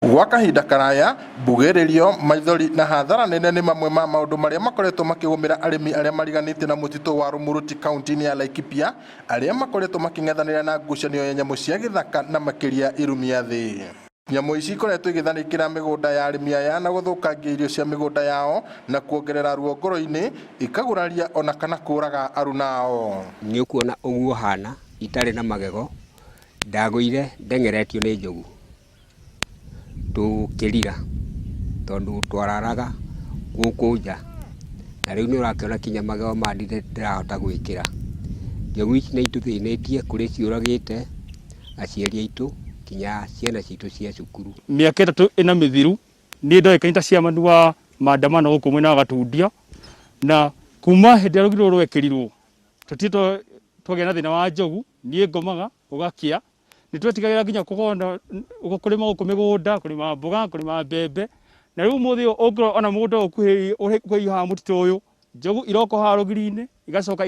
Gwa kahinda karaya mbugĩrĩrio maithori na hathara nene nĩ mamwe ma maũndũ marĩa makoretwo makĩgũmĩra arĩmi arĩa mariganĩtie na mũtitũ wa Rumuruti kaunti-inĩ ya Laikipia arĩa makoretwo makĩng'ethanĩra na ngucanio ya nyamũ cia gĩthaka na makĩria irumia thĩ. Nyamũ ici ikoretwo igĩtharĩkĩra mĩgũnda ya arĩmi aya na gũthũkangia irio cia mĩgũnda yao na kuongerera ruo ngoro-inĩ, ikaguraria ona kana kũraga aruna ao. Nĩ ũkuona ũguo hana itarĩ na magego, ndagũire ndengeretio nĩ njogu tũkĩrira tondũ twararaga gũkũ nja, na rĩu nĩ ũrakĩona kinya magego mandire ndĩrahota gwĩkĩra. Njogu ici nĩ itũthĩnĩtie, kũrĩ ciũragĩte aciari aitũ kinya ciana citũ cia cukuru. Mĩaka ĩtatũ ĩna mĩthiru nĩ ndoĩkaine ta ciamanu wa maandamano gũkũ mwena wa Gatundia, na kuma hĩndĩ ĩrĩa rũgiri rũrũ rwekĩrirwo tũtirĩ twagĩa na thĩna wa njogu. Niĩ ngomaga ũgakĩa, nĩ twetigagĩra nginya kũrĩma gũkũ mĩgũnda, kũrĩma mboga, kũrĩma mbembe, na rĩu ũmũthĩ ũngĩrora ona mũgũnda ũkuhĩrĩirie haha mũtitũ ũyũ, njogu iroko haha rũgiri-inĩ igacoka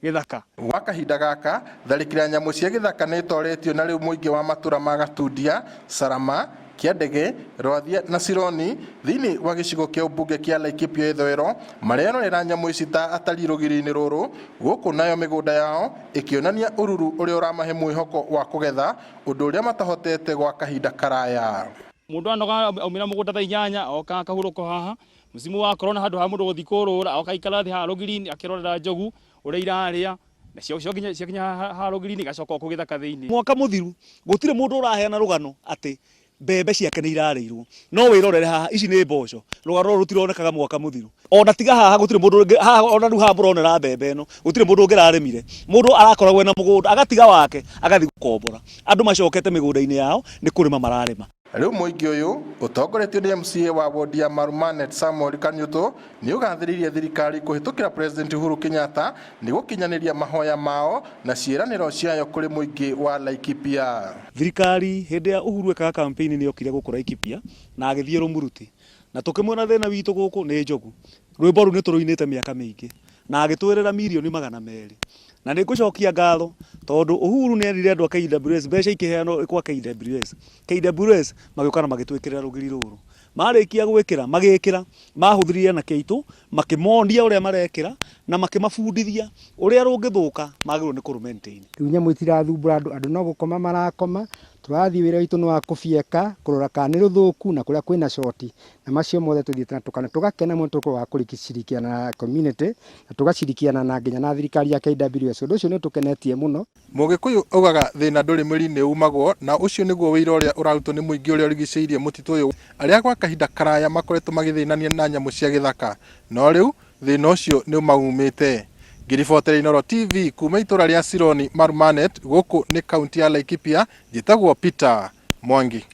gĩthaka. Gwa kahinda gaka tharĩkĩra nyamũ cia gĩthaka nĩ ĩtoretio na rĩu mũingĩ wa matũra ma Gatundia, Sarama, Kĩandege, Rwathia na Cironi thĩinĩ wa gĩcigo kĩa ũmbunge kĩa Laikipia ithũĩro mareyanĩra nyamũ ici ta atari rũgiri-inĩ rũrũ, gũkũ nayo mĩgũnda yao ĩkĩonania ũruru ũrĩa ũramahe mwĩhoko wa kũgetha, ũndũ ũrĩa matahotete gwa kahinda karaya. Mũndũ anoga aumĩra mũgũnda thaa 8 oka akahurũka haha, mũcimu wa korona handũ ha mũndũ gũthiĩ kũrũra oka ikara thĩ haha rũgiri-inĩ akĩrorera njogu ũrĩa irarĩa, na ciakinya haha rũgiri-inĩ igacoka gũgĩthaka thĩinĩ. Mwaka mũthiru gũtirĩ mũndũ ũraheana rũgano atĩ mbembe ciake nĩ irarĩirwo, no wĩrorere haha ici nĩ mboco, rũgano rũtironekaga mwaka mũthiru. Ona tiga haha gũtirĩ mũndũ haha, ona rĩu haha mũronera mbembe ĩno gũtirĩ mũndũ ũngĩrarĩmire. Mũndũ arakoragwo na mũgũnda agatiga wake agathiĩ gũkombora. Andũ macokete mĩgũnda-inĩ yao nĩ kũrĩma mararĩma. Rĩu mũingĩ ũyũ ũtongoretio nĩ MCA wa wodi ya Marumanet Samuel Kanyuto nĩ ũgathĩrĩirie thirikari kũhĩtũkĩra President Uhuru Kenyatta nĩ gũkinyanĩria mahoya mao na ciĩranĩro ciayo kũrĩ mũingĩ wa Laikipia. Thirikari hĩndĩ ya Uhuru ekaga campaign nĩ yokire gũkũ Laikipia na agĩthiĩ Rumuruti, na tũkĩmwona thĩna witũ gũkũ nĩ njogu. Rwĩmbo rũu nĩ tũrũinĩte mĩaka mĩingĩ na agĩtwĩrĩra mirioni 200, na nĩ ngũcokia ngatho tondũ Uhuru nĩ erire andũ a KWS mbeca ikĩheanwo kwa KWS magĩũka na magĩtwĩkĩrĩra rũgiri rũrũ. Marĩkia gwĩkĩra magĩkĩra, mahũthĩrire na kĩitũ makĩmonia ũrĩa marekĩra na makĩmabundithia ũrĩa rũngĩthũka magĩrĩirwo nĩ kũrũ-maintain. Rĩu nyamũ itirathumbũra andũ no gũkoma marakoma, tũrathiĩ wĩra witũ nĩ wa kũbieka, kũrora kana nĩ rũthũku na kũrĩa kwĩna shoti, na macio mothe tũthiĩte na tũgakena mũno tũkorwo wa kũrikicirikiana na community na tũgacirikiana na nginya na thirikari ya KWS. Ũndũ ũcio nĩ ũtũkenetie mũno. Mũgĩkũyũ augaga thĩna ndũrĩ mĩri-inĩ umagwo, na ũcio nĩguo wĩira ũrĩa ũrarutwo nĩ mũingĩ ũrĩa ũrigicĩirie mũtitũ ũyũ, arĩa gwa kahinda karaya makoretwo magĩthĩnania na nyamũ cia gĩthaka, no rĩu thĩna ũcio nĩ maumĩte. Ngĩribotera Inooro TV kuma itũra rĩa Cironi Marumanet gũkũ nĩ kaunti ya Laikipia, njĩtagwo Peter Mwangi.